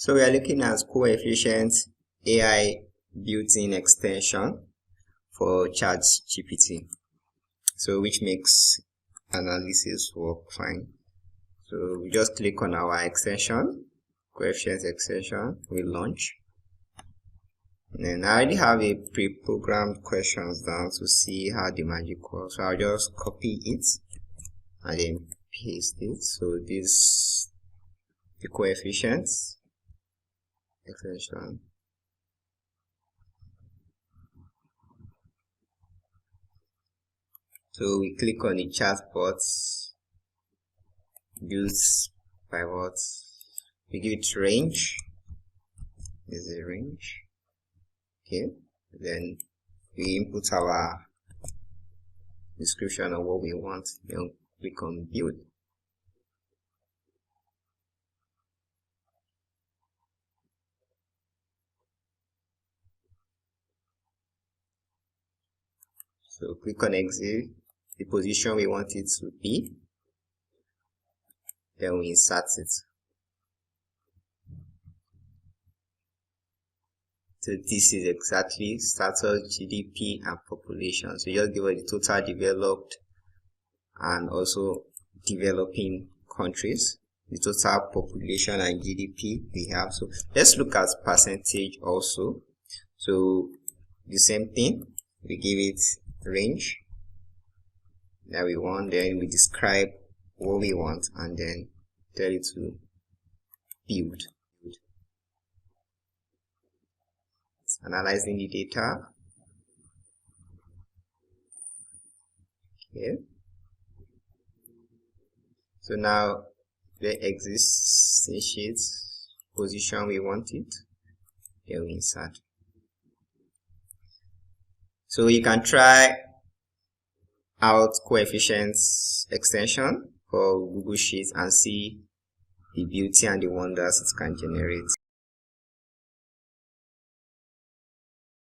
So we are looking at Coefficient AI built-in extension for ChatGPT. So which makes analysis work fine. So we just click on our extension, Coefficient extension, we launch. And I already have a pre-programmed questions down to see how the magic works. So I'll just copy it and then paste it. So this the coefficients extension. So we click on the chatbot, use pivot, we give it range. This is a range. Okay, then we input our description of what we want, then click on build. So click on exit, the position we want it to be, then we insert it. So this is exactly status, GDP and population. So just give us the total developed and also developing countries, the total population and GDP we have. So let's look at percentage also. So the same thing, we give it range that we want, then we describe what we want and then tell it to build. It's analyzing the data. Okay. So now the existing sheet position we want it, then we insert. So you can try out coefficients extension for Google Sheets and see the beauty and the wonders it can generate.